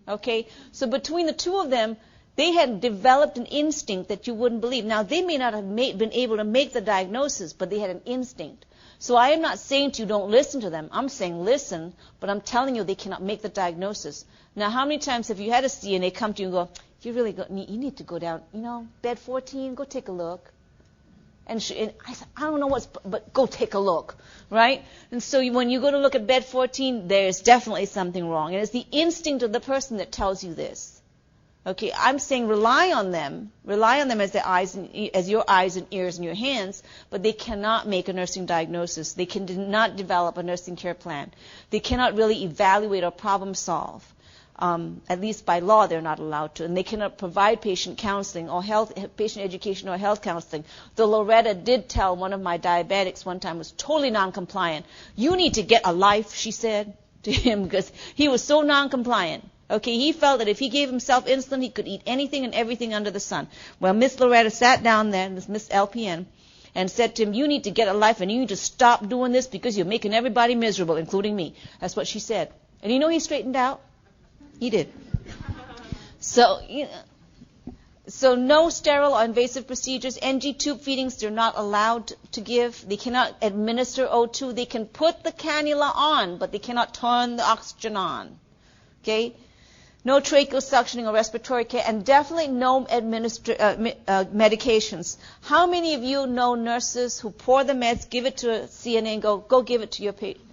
Okay? So between the two of them, they had developed an instinct that you wouldn't believe. Now, they may not have been able to make the diagnosis, but they had an instinct. So I am not saying to you don't listen to them. I'm saying listen, but I'm telling you they cannot make the diagnosis. Now, how many times have you had a CNA come to you and go, you need to go down, bed 14, go take a look. And I said, I don't know but go take a look, right? And so when you go to look at bed 14, there's definitely something wrong. And it's the instinct of the person that tells you this. Okay, I'm saying rely on them as your eyes and ears and your hands, but they cannot make a nursing diagnosis. They cannot develop a nursing care plan. They cannot really evaluate or problem solve. At least by law, they're not allowed to. And they cannot provide patient counseling or patient education or health counseling. Though Loretta did tell one of my diabetics one time, was totally non-compliant. You need to get a life, she said to him, because he was so non-compliant. Okay, he felt that if he gave himself insulin, he could eat anything and everything under the sun. Well, Miss Loretta sat down there, Miss LPN, and said to him, you need to get a life and you need to stop doing this because you're making everybody miserable, including me. That's what she said. And you know he straightened out? He did. So no sterile or invasive procedures. NG tube feedings they're not allowed to give. They cannot administer O2. They can put the cannula on, but they cannot turn the oxygen on. Okay? No tracheal suctioning or respiratory care, and definitely no medications. How many of you know nurses who pour the meds, give it to a CNA, and go give it to your patient?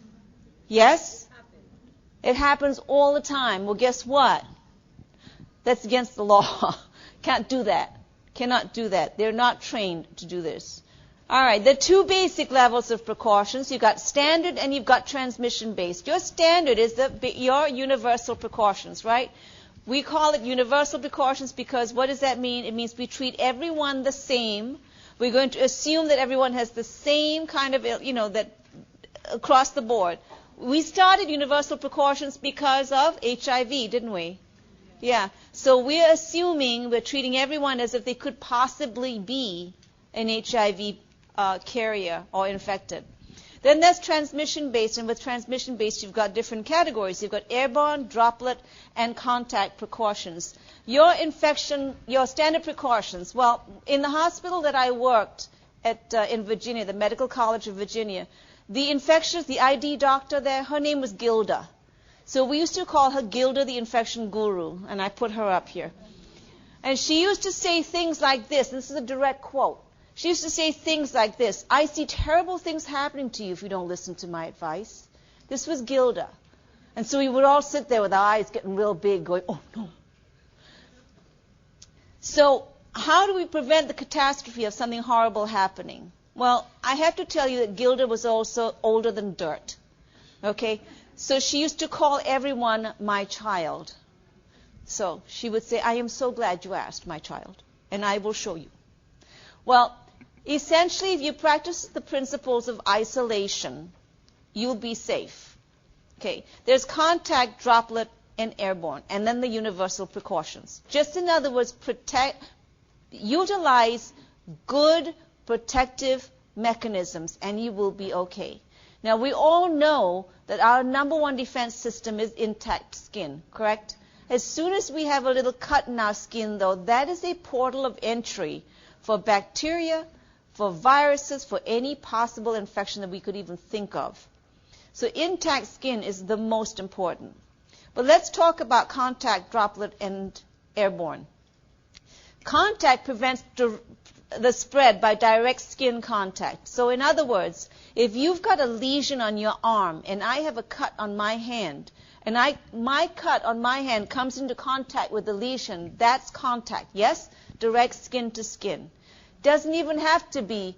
Yes? It happens all the time. Well, guess what? That's against the law. Can't do that. Cannot do that. They're not trained to do this. All right, the two basic levels of precautions. You've got standard and you've got transmission-based. Your standard is your universal precautions, right? We call it universal precautions because what does that mean? It means we treat everyone the same. We're going to assume that everyone has the same kind of, that across the board. We started universal precautions because of HIV, didn't we? Yeah. So we're assuming we're treating everyone as if they could possibly be an HIV carrier or infected. Then there's transmission-based, and with transmission-based you've got different categories. You've got airborne, droplet, and contact precautions. Your standard precautions, well, in the hospital that I worked at in Virginia, the Medical College of Virginia, the ID doctor there, her name was Gilda. So we used to call her Gilda the infection guru, and I put her up here. And she used to say things like this. This is a direct quote. She used to say things like this. I see terrible things happening to you if you don't listen to my advice. This was Gilda. And so we would all sit there with our eyes getting real big going, oh, no. So how do we prevent the catastrophe of something horrible happening? Well, I have to tell you that Gilda was also older than dirt. Okay? So she used to call everyone my child. So she would say, I am so glad you asked, my child, and I will show you. Well, essentially, if you practice the principles of isolation, you'll be safe. Okay, there's contact, droplet, and airborne, and then the universal precautions. Just in other words, utilize good protective mechanisms, and you will be okay. Now, we all know that our number one defense system is intact skin, correct? As soon as we have a little cut in our skin, though, that is a portal of entry for bacteria, for viruses, for any possible infection that we could even think of. So intact skin is the most important. But let's talk about contact, droplet, and airborne. Contact prevents the spread by direct skin contact. So in other words, if you've got a lesion on your arm and I have a cut on my hand, and my cut on my hand comes into contact with the lesion, that's contact. Yes? Direct skin to skin. Doesn't even have to be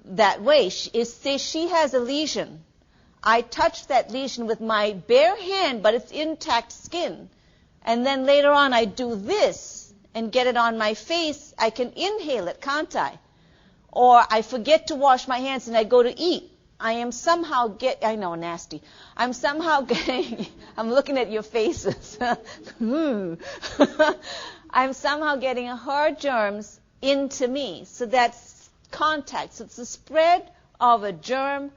that way. Say she has a lesion. I touch that lesion with my bare hand, but it's intact skin. And then later on I do this and get it on my face. I can inhale it, can't I? Or I forget to wash my hands and I go to eat. I am somehow I know, nasty. I'm somehow getting, I'm looking at your faces. I'm somehow getting her germs into me. So that's contact. So it's the spread of a germ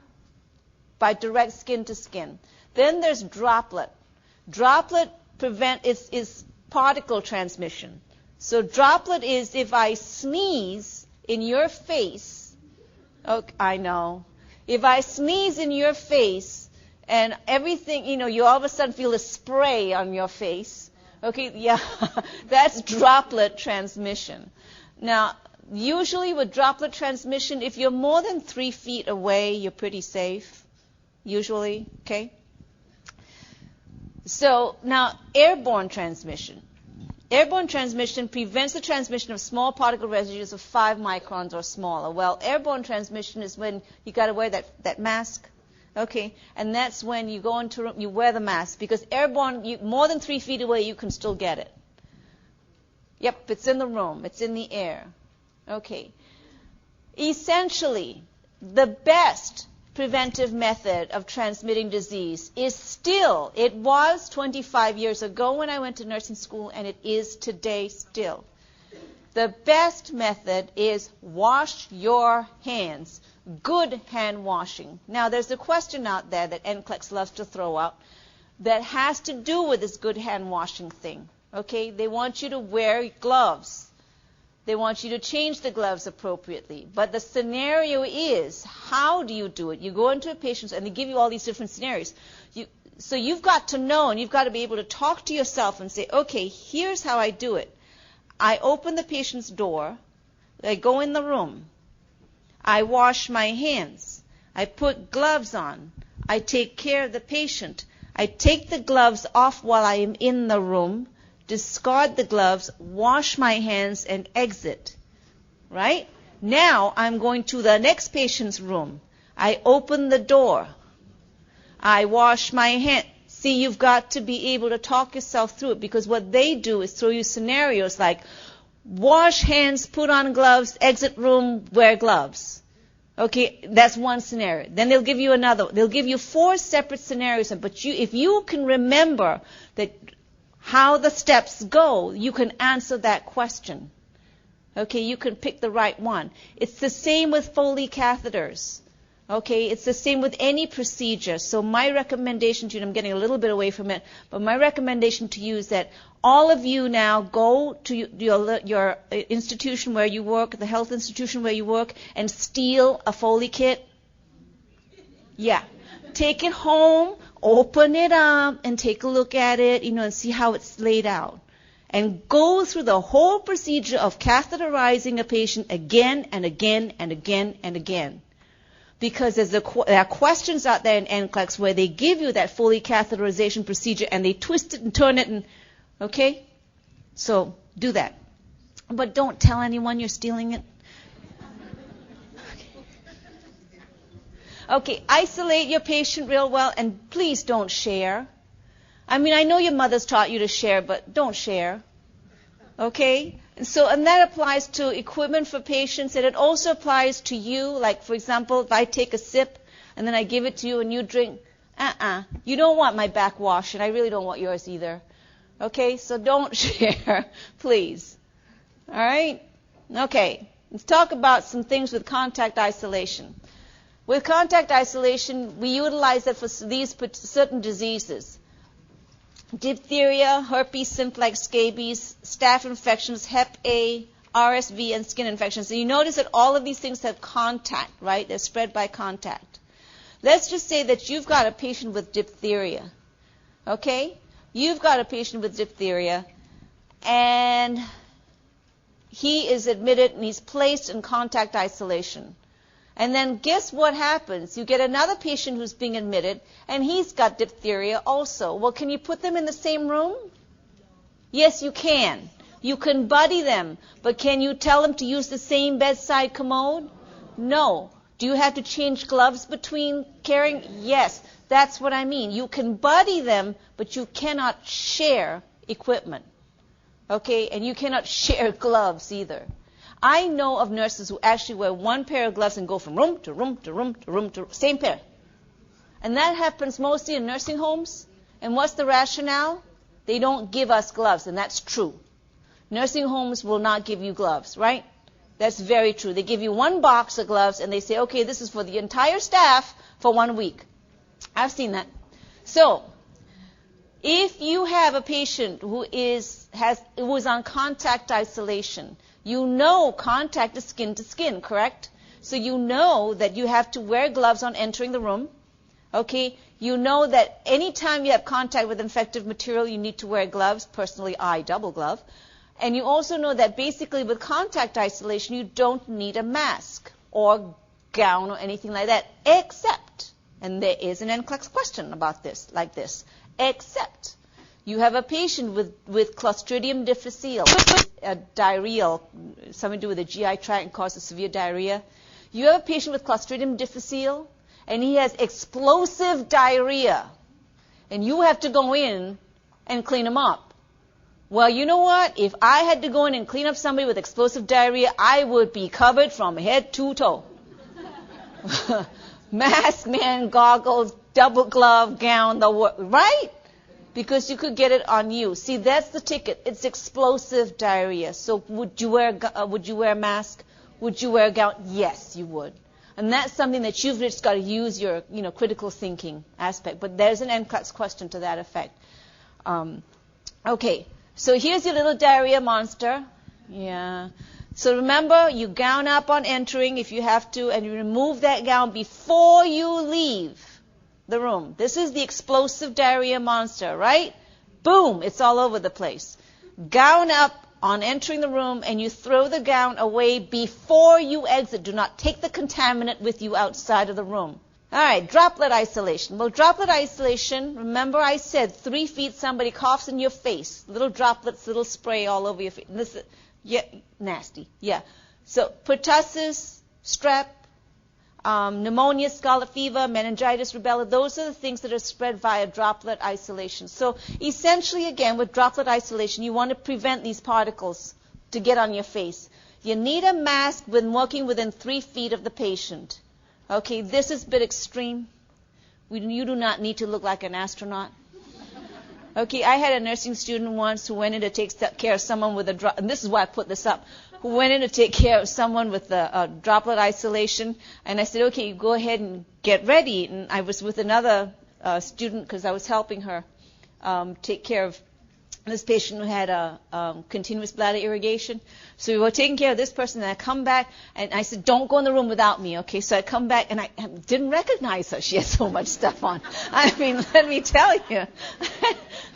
by direct skin to skin. Then there's droplet. Droplet is particle transmission. So droplet is if I sneeze in your face. Okay, I know. If I sneeze in your face and everything, you all of a sudden feel a spray on your face. Okay, yeah, that's droplet transmission. Now, usually with droplet transmission, if you're more than 3 feet away, you're pretty safe, usually, okay? So now, airborne transmission. Airborne transmission prevents the transmission of small particle residues of 5 microns or smaller. Well, airborne transmission is when you got to wear that mask. Okay, and that's when you go into room, you wear the mask, because airborne, more than 3 feet away, you can still get it. Yep, it's in the room, it's in the air. Okay. Essentially, the best preventive method of transmitting disease is still, it was 25 years ago when I went to nursing school, and it is today still. The best method is wash your hands. Good hand washing. Now, there's a question out there that NCLEX loves to throw out that has to do with this good hand washing thing. Okay? They want you to wear gloves. They want you to change the gloves appropriately. But the scenario is, how do you do it? You go into a patient, and they give you all these different scenarios. So you've got to know, and you've got to be able to talk to yourself and say, okay, here's how I do it. I open the patient's door. I go in the room. I wash my hands. I put gloves on. I take care of the patient. I take the gloves off while I am in the room, discard the gloves, wash my hands, and exit. Right? Now I'm going to the next patient's room. I open the door. I wash my hands. See, you've got to be able to talk yourself through it, because what they do is throw you scenarios like wash hands, put on gloves, exit room, wear gloves. Okay, that's one scenario. Then they'll give you another. They'll give you 4 separate scenarios. But if you can remember that how the steps go, you can answer that question. Okay, you can pick the right one. It's the same with Foley catheters. Okay, it's the same with any procedure. So my recommendation to you, and I'm getting a little bit away from it, but my recommendation to you is that all of you now go to your institution where you work, the health institution where you work, and steal a Foley kit. Yeah. Take it home, open it up, and take a look at it, and see how it's laid out. And go through the whole procedure of catheterizing a patient again and again and again and again. Because there are questions out there in NCLEX where they give you that Foley catheterization procedure and they twist it and turn it, and okay? So do that. But don't tell anyone you're stealing it. Okay, isolate your patient real well, and please don't share. I mean, I know your mother's taught you to share, but don't share. Okay? And that applies to equipment for patients, and it also applies to you. Like, for example, if I take a sip and then I give it to you and you drink, you don't want my backwash, and I really don't want yours either. Okay? So don't share, please. All right? Okay. Let's talk about some things with contact isolation. With contact isolation, we utilize it for these certain diseases. Diphtheria, herpes simplex, scabies, staph infections, Hep A, RSV, and skin infections. So you notice that all of these things have contact, right? They're spread by contact. Let's just say that you've got a patient with diphtheria, okay? You've got a patient with diphtheria, and he is admitted and he's placed in contact isolation. And then guess what happens? You get another patient who's being admitted, and he's got diphtheria also. Well, can you put them in the same room? Yes, you can. You can buddy them, but can you tell them to use the same bedside commode? No. Do you have to change gloves between caring? Yes, that's what I mean. You can buddy them, but you cannot share equipment. Okay? And you cannot share gloves either. I know of nurses who actually wear one pair of gloves and go from room to room to room to room to same pair. And that happens mostly in nursing homes. And what's the rationale? They don't give us gloves, and that's true. Nursing homes will not give you gloves, right? That's very true. They give you one box of gloves, and they say, okay, this is for the entire staff for 1 week. I've seen that. So, If you have a patient who is on contact isolation, you know contact is skin to skin, correct? So you know that you have to wear gloves on entering the room. Okay? You know that anytime you have contact with infective material, you need to wear gloves. Personally, I double glove. And you also know that basically with contact isolation, you don't need a mask or gown or anything like that, except, and there is an NCLEX question about this, like this, except you have a patient with Clostridium difficile, diarrhea, something to do with the GI tract and causes severe diarrhea. You have a patient with Clostridium difficile, and he has explosive diarrhea, and you have to go in and clean him up. Well, you know what? If I had to go in and clean up somebody with explosive diarrhea, I would be covered from head to toe. Mask, man, goggles, double glove, gown, right? Because you could get it on you. See, that's the ticket. It's explosive diarrhea. So would you wear a mask? Would you wear a gown? Yes, you would. And that's something that you've just got to use your, critical thinking aspect. But there's an NCLEX question to that effect. Okay. So here's your little diarrhea monster. Yeah. So remember, you gown up on entering if you have to, and you remove that gown before you leave the room. This is the explosive diarrhea monster, right? Boom, it's all over the place. Gown up on entering the room, and you throw the gown away before you exit. Do not take the contaminant with you outside of the room. All right, droplet isolation. Well, droplet isolation, remember I said 3 feet, somebody coughs in your face. Little droplets, little spray all over your face. This is, yeah, nasty. Yeah. So pertussis, strep, pneumonia, scarlet fever, meningitis, rubella, those are the things that are spread via droplet isolation. So essentially, again, with droplet isolation, you want to prevent these particles to get on your face. You need a mask when working within 3 feet of the patient. Okay, this is a bit extreme. You do not need to look like an astronaut. Okay, I had a nursing student once who went in to take care of someone with a and this is why I put this up, who went in to take care of someone with a droplet isolation. And I said, okay, you go ahead and get ready. And I was with another student because I was helping her take care of this patient who had a continuous bladder irrigation. So we were taking care of this person, and I come back, and I said, don't go in the room without me, okay? So I come back, and I didn't recognize her. She had so much stuff on. I mean, let me tell you.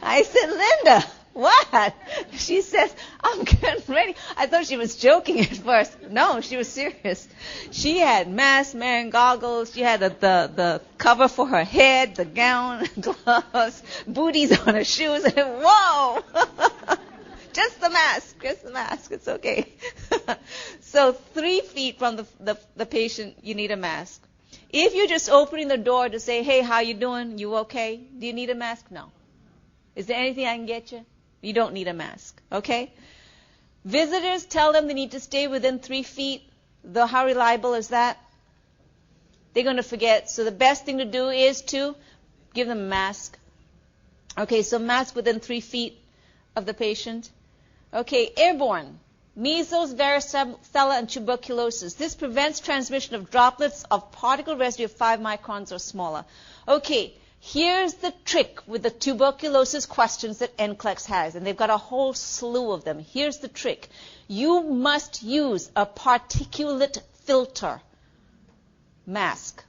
I said, Linda, what? She says, I'm getting ready. I thought she was joking at first. No, she was serious. She had mask, man, goggles. She had the cover for her head, the gown, gloves, booties on her shoes. And whoa! Just the mask. It's okay. So 3 feet from the patient, you need a mask. If you're just opening the door to say, hey, how you doing? You okay? Do you need a mask? No. Is there anything I can get you? You don't need a mask, okay? Visitors, tell them they need to stay within 3 feet. How reliable is that? They're going to forget. So the best thing to do is to give them a mask. Okay, so mask within 3 feet of the patient. Okay, airborne. Measles, varicella, and tuberculosis. This prevents transmission of droplets of particle residue of 5 microns or smaller. Okay. Here's the trick with the tuberculosis questions that NCLEX has, and they've got a whole slew of them. Here's the trick. You must use a particulate filter mask.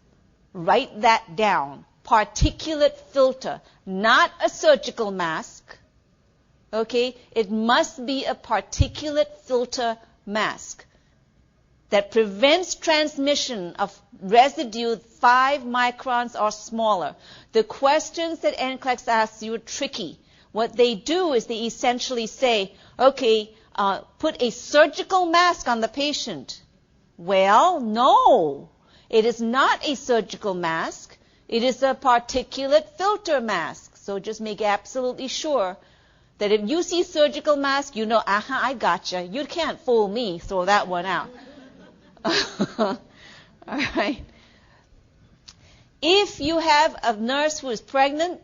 Write that down. Particulate filter, not a surgical mask. Okay? It must be a particulate filter mask that prevents transmission of residue 5 microns or smaller. The questions that NCLEX asks you are tricky. What they do is they essentially say, okay, put a surgical mask on the patient. Well, no. It is not a surgical mask. It is a particulate filter mask. So just make absolutely sure that if you see surgical mask, you know, I gotcha. You can't fool me. Throw that one out. All right. If you have a nurse who is pregnant,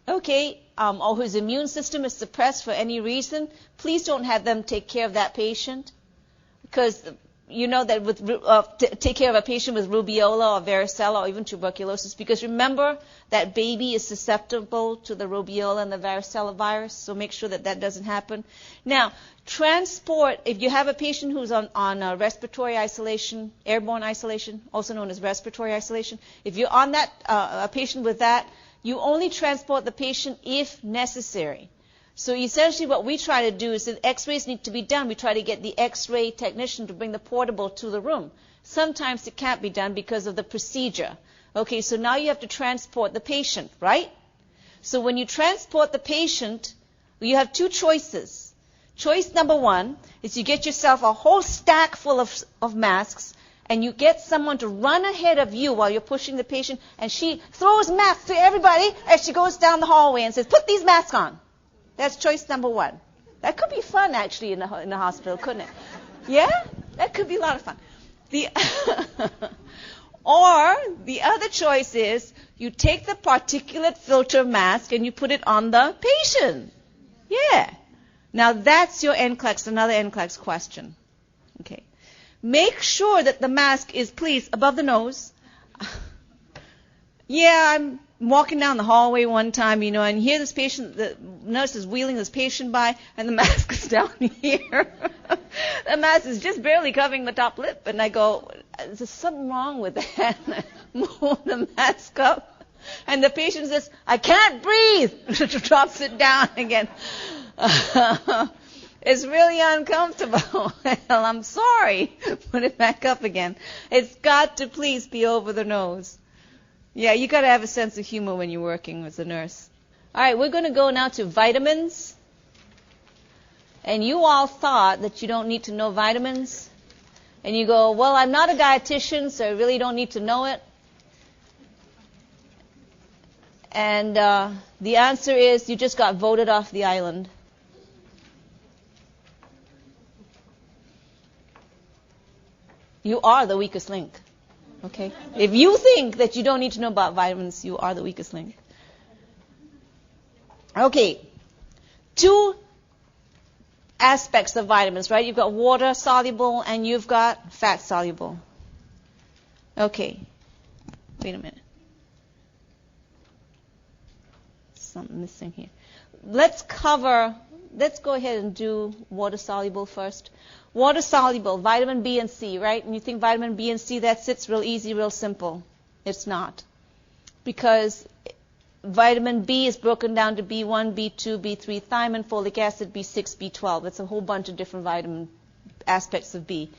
okay, or whose immune system is suppressed for any reason, please don't have them take care of that patient, because you know that with take care of a patient with rubeola or varicella or even tuberculosis, because remember that baby is susceptible to the rubeola and the varicella virus, so make sure that that doesn't happen. Now, transport, if you have a patient who's on respiratory isolation, airborne isolation, also known as respiratory isolation, if you're on that, a patient with that, you only transport the patient if necessary. So essentially what we try to do is if x-rays need to be done, we try to get the x-ray technician to bring the portable to the room. Sometimes it can't be done because of the procedure. Okay, so now you have to transport the patient, right? So when you transport the patient, you have two choices. Choice number one is you get yourself a whole stack full of masks, and you get someone to run ahead of you while you're pushing the patient, and she throws masks to everybody as she goes down the hallway and says, put these masks on. That's choice number one. That could be fun, actually, in the hospital, couldn't it? Yeah? That could be a lot of fun. Or the other choice is you take the particulate filter mask and you put it on the patient. Yeah. Now, that's your NCLEX, another NCLEX question. Okay. Make sure that the mask is, please, above the nose. Yeah, I'm walking down the hallway one time, you know, and here this patient, the nurse is wheeling this patient by, and the mask is down here. The mask is just barely covering the top lip, and I go, is there something wrong with that? And I move the mask up, and the patient says, I can't breathe. Drops it down again. It's really uncomfortable. Well, I'm sorry. Put it back up again. It's got to please be over the nose. Yeah, you got to have a sense of humor when you're working with a nurse. All right, we're going to go now to vitamins. And you all thought that you don't need to know vitamins. And you go, well, I'm not a dietitian, so I really don't need to know it. And the answer is you just got voted off the island. You are the weakest link. Okay? If you think that you don't need to know about vitamins, you are the weakest link. Okay. Two aspects of vitamins, right? You've got water soluble and you've got fat soluble. Okay. Wait a minute. Something missing here. Let's go ahead and do water soluble first. Water soluble, vitamin B and C, right? And you think vitamin B and C, that sits real easy, real simple. It's not. Because vitamin B is broken down to B1, B2, B3, thiamine, folic acid, B6, B12. It's a whole bunch of different vitamin aspects of B.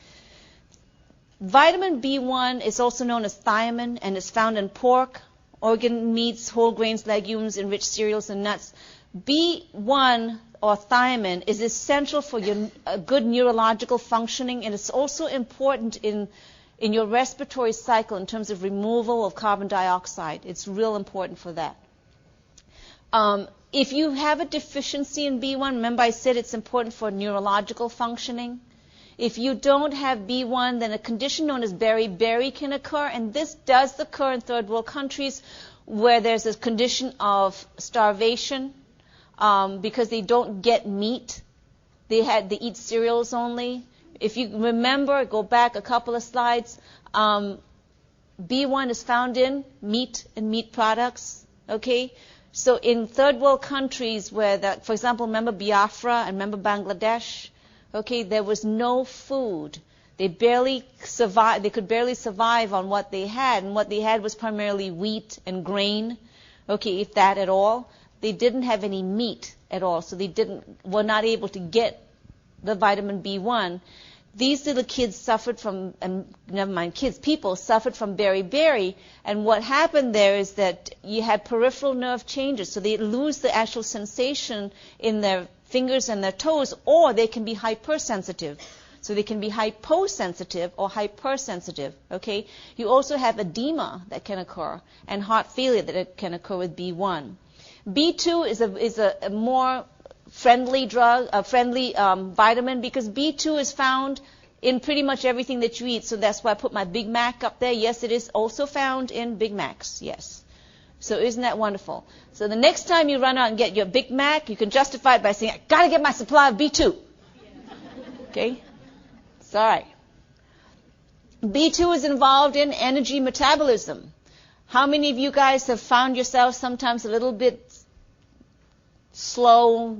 Vitamin B1 is also known as thiamine, and is found in pork, organ meats, whole grains, legumes, enriched cereals, and nuts. B1 or thiamine is essential for your good neurological functioning, and it's also important in your respiratory cycle in terms of removal of carbon dioxide. It's real important for that. If you have a deficiency in B1, remember I said it's important for neurological functioning. If you don't have B1, then a condition known as beriberi can occur, and this does occur in third world countries where there's a condition of starvation. Because they don't get meat. They eat cereals only. If you remember, go back a couple of slides, B1 is found in meat and meat products, okay? So in third world countries where, for example, remember Biafra and remember Bangladesh, okay, there was no food. They could barely survive on what they had, and what they had was primarily wheat and grain, okay, if that at all. They didn't have any meat at all, so were not able to get the vitamin B1. These little kids suffered from, people suffered from beriberi, and what happened there is that you had peripheral nerve changes, so they lose the actual sensation in their fingers and their toes, or they can be hypersensitive. So they can be hyposensitive or hypersensitive, okay? You also have edema that can occur, and heart failure that can occur with B1. B2 is a more friendly vitamin, because B2 is found in pretty much everything that you eat. So that's why I put my Big Mac up there. Yes, it is also found in Big Macs. Yes. So isn't that wonderful? So the next time you run out and get your Big Mac, you can justify it by saying, I got to get my supply of B2. Okay? It's all right. B2 is involved in energy metabolism. How many of you guys have found yourself sometimes a little bit slow,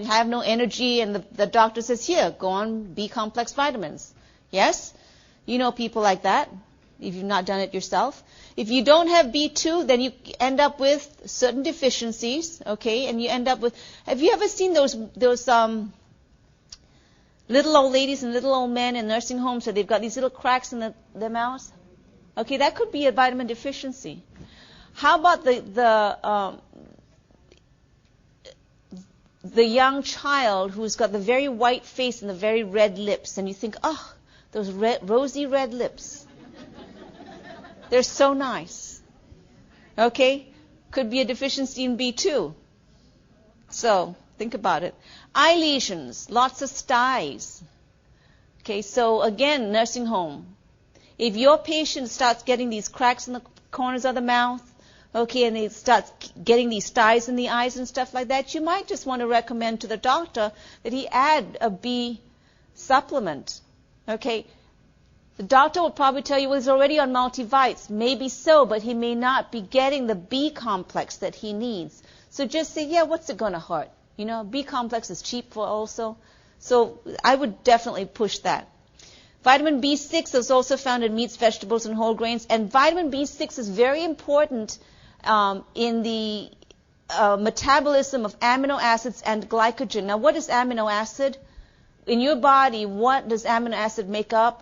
have no energy, and the doctor says, here, go on B-complex vitamins? Yes? You know people like that, if you've not done it yourself. If you don't have B2, then you end up with certain deficiencies, okay? And you end up with, have you ever seen those little old ladies and little old men in nursing homes, so they've got these little cracks in their mouths? Okay, that could be a vitamin deficiency. How about the young child who's got the very white face and the very red lips, and you think, oh, those rosy red lips. They're so nice. Okay? Could be a deficiency in B2. So, think about it. Eye lesions, lots of styes. Okay, so again, nursing home. If your patient starts getting these cracks in the corners of the mouth, okay, and they start getting these styes in the eyes and stuff like that, you might just want to recommend to the doctor that he add a B supplement. Okay, the doctor will probably tell you, well, he's already on multivites. Maybe so, but he may not be getting the B complex that he needs. So just say, yeah, what's it going to hurt? B complex is cheap for also. So I would definitely push that. Vitamin B6 is also found in meats, vegetables, and whole grains. And vitamin B6 is very important in the metabolism of amino acids and glycogen. Now, what is amino acid? In your body, what does amino acid make up?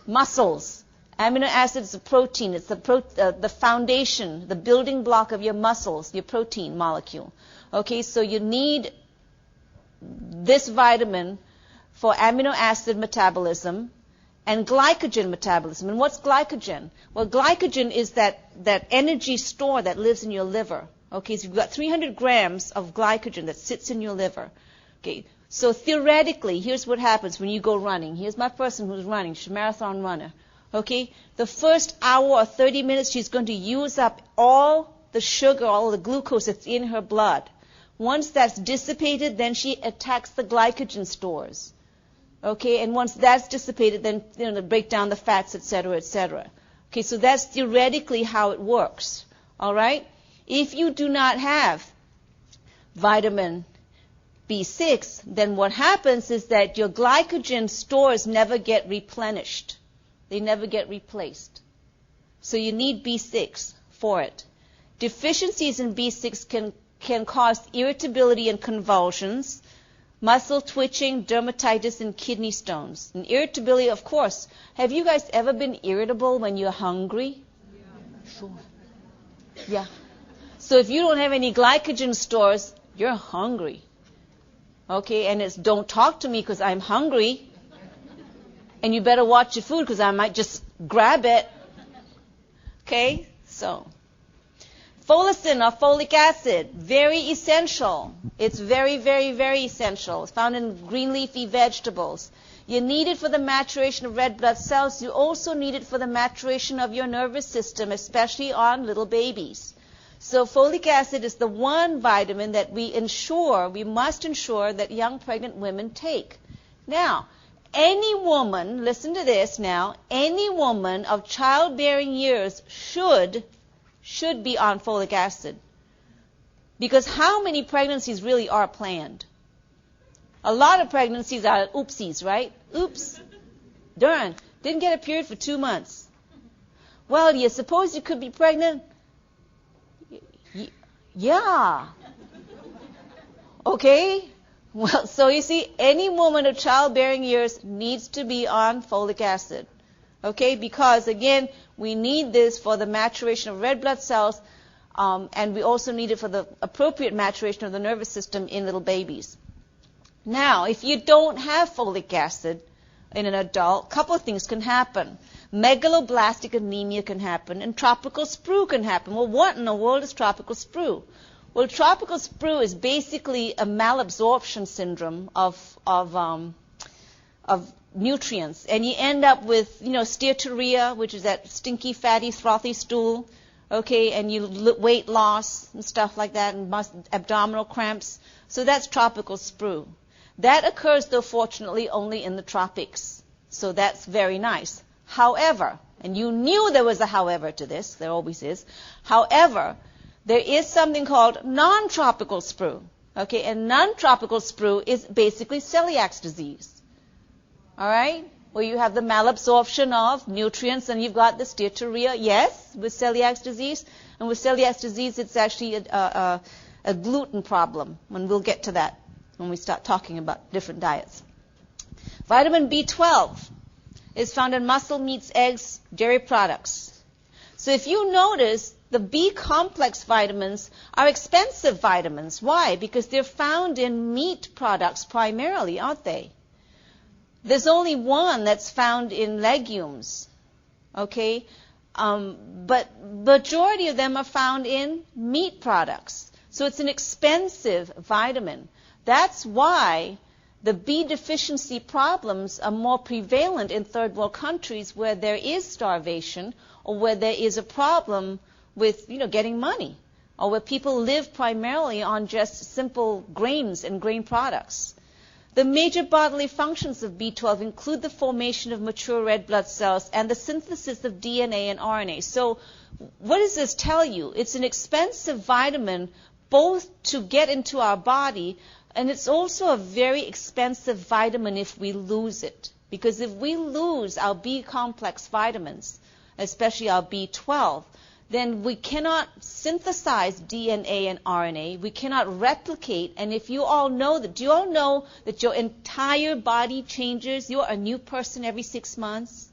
Muscles. Amino acid is a protein. It's the foundation, the building block of your muscles, your protein molecule. Okay, so you need this vitamin for amino acid metabolism and glycogen metabolism. And what's glycogen? Well, glycogen is that energy store that lives in your liver. Okay, so you've got 300 grams of glycogen that sits in your liver. Okay, so theoretically, here's what happens when you go running. Here's my person who's running. She's a marathon runner. Okay, the first hour or 30 minutes, she's going to use up all the sugar, all the glucose that's in her blood. Once that's dissipated, then she attacks the glycogen stores. Okay, and once that's dissipated, then they break down the fats, etc., etc. Okay, so that's theoretically how it works. All right? If you do not have vitamin B6, then what happens is that your glycogen stores never get replenished. They never get replaced. So you need B6 for it. Deficiencies in B6 can cause irritability and convulsions, muscle twitching, dermatitis, and kidney stones. And irritability, of course. Have you guys ever been irritable when you're hungry? Yeah. Sure. Yeah. So if you don't have any glycogen stores, you're hungry. Okay, and it's don't talk to me because I'm hungry. And you better watch your food because I might just grab it. Okay, so folacin or folic acid, very essential. It's very, very, very essential. It's found in green leafy vegetables. You need it for the maturation of red blood cells. You also need it for the maturation of your nervous system, especially on little babies. So folic acid is the one vitamin that we must ensure that young pregnant women take. Now, any woman, listen to this now, any woman of childbearing years should be on folic acid. Because how many pregnancies really are planned? A lot of pregnancies are oopsies, right? Oops. Darn, didn't get a period for 2 months. Well, do you suppose you could be pregnant? Yeah. Okay. Well, so you see, any woman of childbearing years needs to be on folic acid. Okay, because again, we need this for the maturation of red blood cells, and we also need it for the appropriate maturation of the nervous system in little babies. Now, if you don't have folic acid in an adult, a couple of things can happen. Megaloblastic anemia can happen, and tropical sprue can happen. Well, what in the world is tropical sprue? Well, tropical sprue is basically a malabsorption syndrome of nutrients, and you end up with, steatorrhea, which is that stinky, fatty, frothy stool, okay, and weight loss and stuff like that, and abdominal cramps. So that's tropical sprue. That occurs, though, fortunately, only in the tropics. So that's very nice. However, and you knew there was a however to this, there always is. However, there is something called non-tropical sprue. Okay, and non-tropical sprue is basically celiac disease. All right? Where you have the malabsorption of nutrients and you've got this diarrhea. Yes, with celiac disease. And with celiac disease, it's actually a gluten problem. And we'll get to that when we start talking about different diets. Vitamin B12 is found in muscle, meats, eggs, dairy products. So if you notice, the B complex vitamins are expensive vitamins. Why? Because they're found in meat products primarily, aren't they? There's only one that's found in legumes, okay? But majority of them are found in meat products. So it's an expensive vitamin. That's why the B deficiency problems are more prevalent in third world countries where there is starvation or where there is a problem with, getting money, or where people live primarily on just simple grains and grain products. The major bodily functions of B12 include the formation of mature red blood cells and the synthesis of DNA and RNA. So what does this tell you? It's an expensive vitamin both to get into our body, and it's also a very expensive vitamin if we lose it. Because if we lose our B complex vitamins, especially our B12, then we cannot synthesize DNA and RNA. We cannot replicate. And if you all know that, do you all know that your entire body changes? You're a new person every 6 months?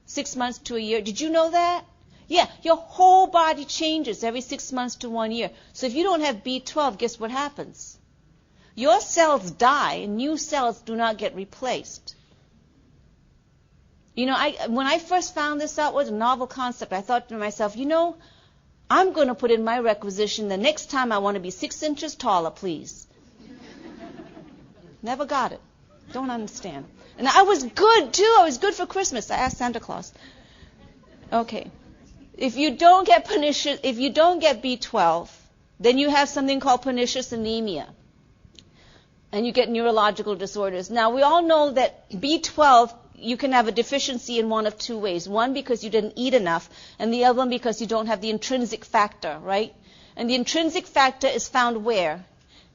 6 months to a year. Did you know that? Yeah, your whole body changes every 6 months to 1 year. So if you don't have B12, guess what happens? Your cells die and new cells do not get replaced. When I first found this out, it was a novel concept. I thought to myself, I'm going to put in my requisition the next time I want to be 6 inches taller, please. Never got it. Don't understand. And I was good, too. I was good for Christmas. I asked Santa Claus. Okay. If you don't get B12, then you have something called pernicious anemia. And you get neurological disorders. Now, we all know that B12, you can have a deficiency in one of two ways. One, because you didn't eat enough, and the other one because you don't have the intrinsic factor, right? And the intrinsic factor is found where?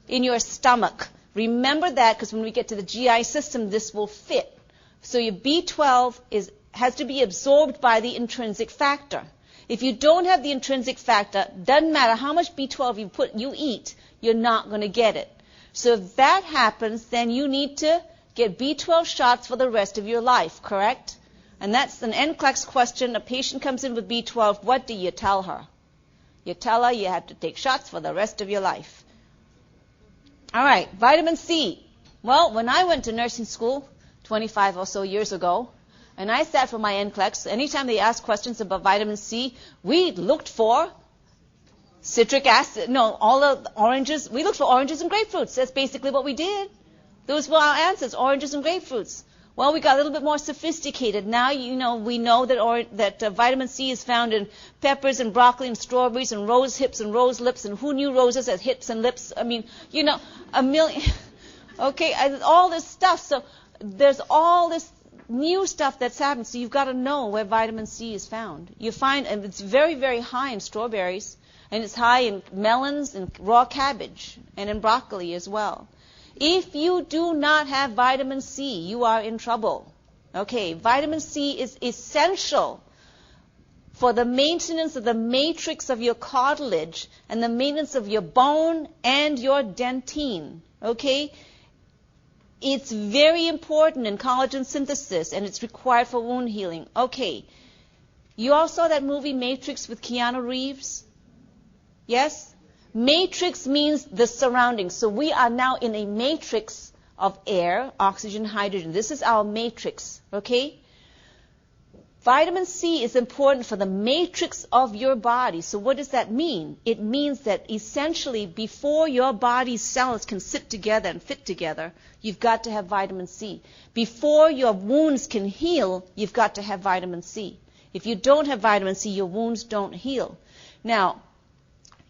In your stomach. Remember that, because when we get to the GI system, this will fit. So your B12 has to be absorbed by the intrinsic factor. If you don't have the intrinsic factor, doesn't matter how much B12 you eat, you're not going to get it. So if that happens, then you need to get B12 shots for the rest of your life, correct? And that's an NCLEX question. A patient comes in with B12, what do you tell her? You tell her you have to take shots for the rest of your life. All right, vitamin C. Well, when I went to nursing school 25 or so years ago, and I sat for my NCLEX, anytime they asked questions about vitamin C, we looked for citric acid. No, all the oranges. We looked for oranges and grapefruits. That's basically what we did. Those were our answers, oranges and grapefruits. Well, we got a little bit more sophisticated. Now, we know that vitamin C is found in peppers and broccoli and strawberries and rose hips and rose lips. And who knew roses as hips and lips? I mean, a million. Okay, all this stuff. So there's all this new stuff that's happened. So you've got to know where vitamin C is found. You find, and it's very, very high in strawberries. And it's high in melons and raw cabbage and in broccoli as well. If you do not have vitamin C, you are in trouble. Okay, vitamin C is essential for the maintenance of the matrix of your cartilage and the maintenance of your bone and your dentine. Okay? It's very important in collagen synthesis, and it's required for wound healing. Okay. You all saw that movie Matrix with Keanu Reeves? Yes? Matrix means the surroundings. So we are now in a matrix of air, oxygen, hydrogen. This is our matrix, okay? Vitamin C is important for the matrix of your body. So what does that mean? It means that essentially before your body's cells can sit together and fit together, you've got to have vitamin C. Before your wounds can heal, you've got to have vitamin C. If you don't have vitamin C, your wounds don't heal. Now,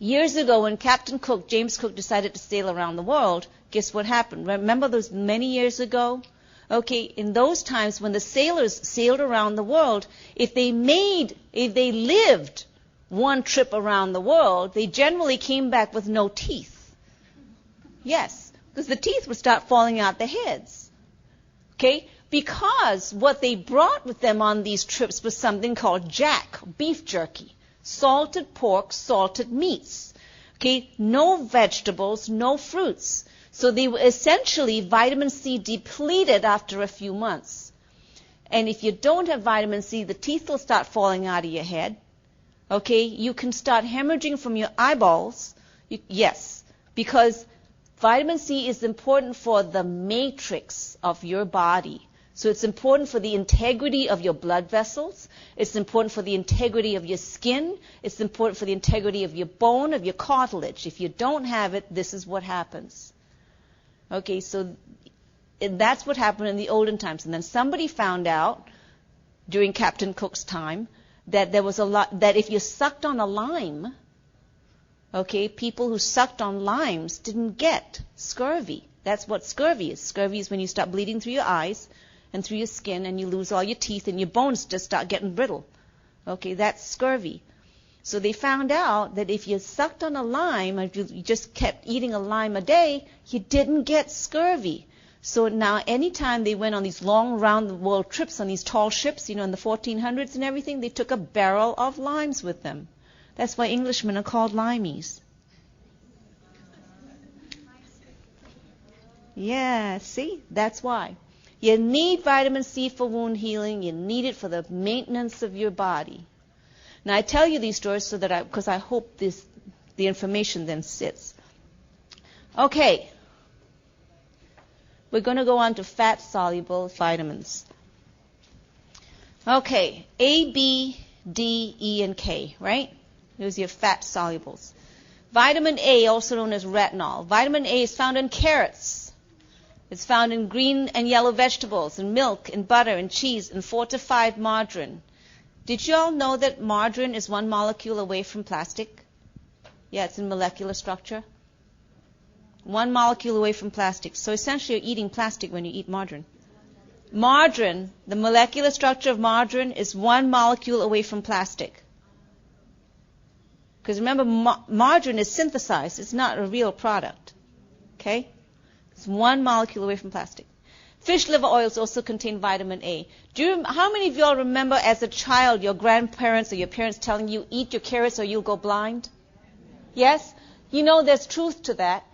years ago, when Captain Cook, James Cook, decided to sail around the world, guess what happened? Remember those many years ago? Okay, in those times when the sailors sailed around the world, if they lived one trip around the world, they generally came back with no teeth. Yes, because the teeth would start falling out their heads. Okay, because what they brought with them on these trips was something called jack, beef jerky, salted pork, salted meats. Okay, no vegetables, no fruits. So they were essentially vitamin C depleted after a few months. And if you don't have vitamin C, the teeth will start falling out of your head. Okay, you can start hemorrhaging from your eyeballs. Yes, because vitamin C is important for the matrix of your body. So it's important for the integrity of your blood vessels. It's important for the integrity of your skin. It's important for the integrity of your bone, of your cartilage. If you don't have it, this is what happens. Okay, so that's what happened in the olden times. And then somebody found out during Captain Cook's time that there was that if you sucked on a lime, okay, people who sucked on limes didn't get scurvy. That's what scurvy is. Scurvy is when you start bleeding through your eyes and through your skin and you lose all your teeth and your bones just start getting brittle. Okay, that's scurvy. So they found out that if you sucked on a lime, or you just kept eating a lime a day, you didn't get scurvy. So now anytime they went on these long round-the-world trips on these tall ships, in the 1400s and everything, they took a barrel of limes with them. That's why Englishmen are called limeys. Yeah, see? That's why. You need vitamin C for wound healing. You need it for the maintenance of your body. Now, I tell you these stories because I hope the information then sits. Okay. We're going to go on to fat-soluble vitamins. Okay. A, B, D, E, and K, right? Those are your fat solubles. Vitamin A, also known as retinol. Vitamin A is found in carrots. It's found in green and yellow vegetables, in milk, in butter, in cheese, in fortified margarine. Did you all know that margarine is one molecule away from plastic? Yeah, it's in molecular structure. One molecule away from plastic. So essentially you're eating plastic when you eat margarine. Margarine, the molecular structure of margarine is one molecule away from plastic. Because remember, margarine is synthesized. It's not a real product. Okay? It's one molecule away from plastic. Fish liver oils also contain vitamin A. How many of you all remember as a child your grandparents or your parents telling you, eat your carrots or you'll go blind? Yes? There's truth to that.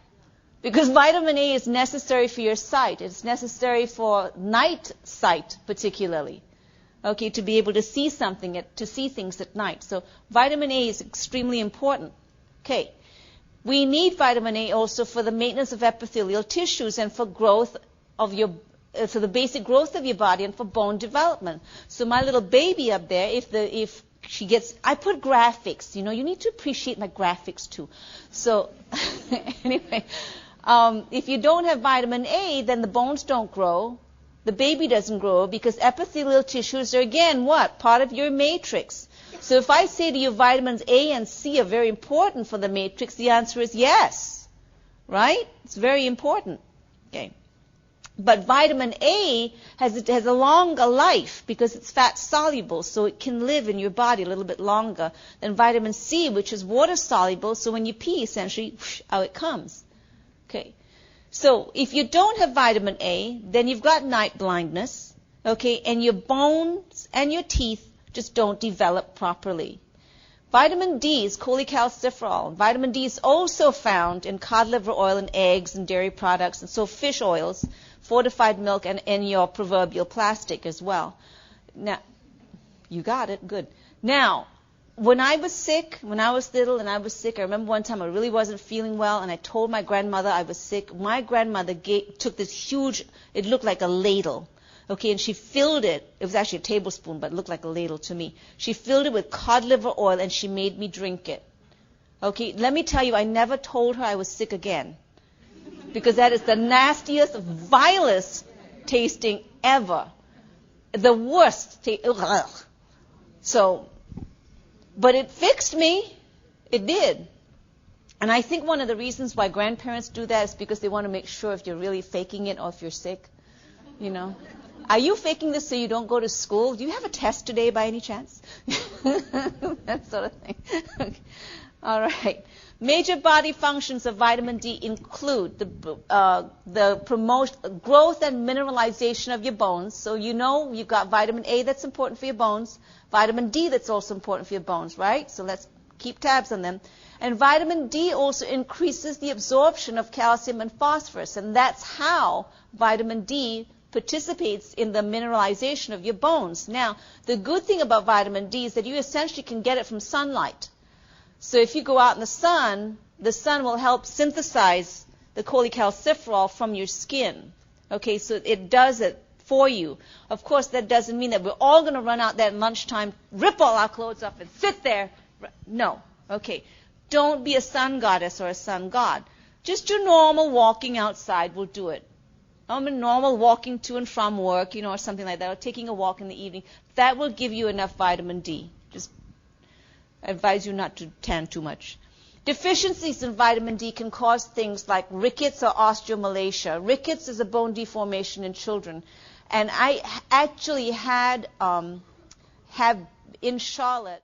Because vitamin A is necessary for your sight. It's necessary for night sight particularly. Okay, to be able to see something, to see things at night. So vitamin A is extremely important. Okay. We need vitamin A also for the maintenance of epithelial tissues and for growth of for the basic growth of your body and for bone development. So my little baby up there, if she gets, I put graphics. You need to appreciate my graphics too. So anyway, if you don't have vitamin A, then the bones don't grow. The baby doesn't grow because epithelial tissues are, again, what? Part of your matrix. So if I say to you vitamins A and C are very important for the matrix, the answer is yes. Right? It's very important. Okay. But vitamin A has a longer life because it's fat soluble, so it can live in your body a little bit longer than vitamin C, which is water soluble, so when you pee, essentially, whoosh, out it comes. Okay. So if you don't have vitamin A, then you've got night blindness, okay, and your bones and your teeth just don't develop properly. Vitamin D is cholecalciferol. Vitamin D is also found in cod liver oil and eggs and dairy products, and so fish oils, fortified milk, and in your proverbial plastic as well. Now, you got it, good. Now, when I was sick, when I was little and I was sick, I remember one time I really wasn't feeling well, and I told my grandmother I was sick. My grandmother took this huge, it looked like a ladle, okay, and she filled it. It was actually a tablespoon, but it looked like a ladle to me. She filled it with cod liver oil, and she made me drink it. Okay, let me tell you, I never told her I was sick again, because that is the nastiest, vilest tasting ever. The worst. So, but it fixed me. It did. And I think one of the reasons why grandparents do that is because they want to make sure if you're really faking it or if you're sick. You know. Are you faking this so you don't go to school? Do you have a test today by any chance? That sort of thing. Okay. All right. Major body functions of vitamin D include the growth and mineralization of your bones. So you know you've got vitamin A that's important for your bones, vitamin D that's also important for your bones, right? So let's keep tabs on them. And vitamin D also increases the absorption of calcium and phosphorus, and that's how vitamin D participates in the mineralization of your bones. Now, the good thing about vitamin D is that you essentially can get it from sunlight. So if you go out in the sun will help synthesize the cholecalciferol from your skin. Okay, so it does it for you. Of course, that doesn't mean that we're all going to run out there at lunchtime, rip all our clothes off, and sit there. No. Okay. Don't be a sun goddess or a sun god. Just your normal walking outside will do it. Normal walking to and from work, or something like that, or taking a walk in the evening. That will give you enough vitamin D. Just advise you not to tan too much. Deficiencies in vitamin D can cause things like rickets or osteomalacia. Rickets is a bone deformation in children. And I actually have in Charlotte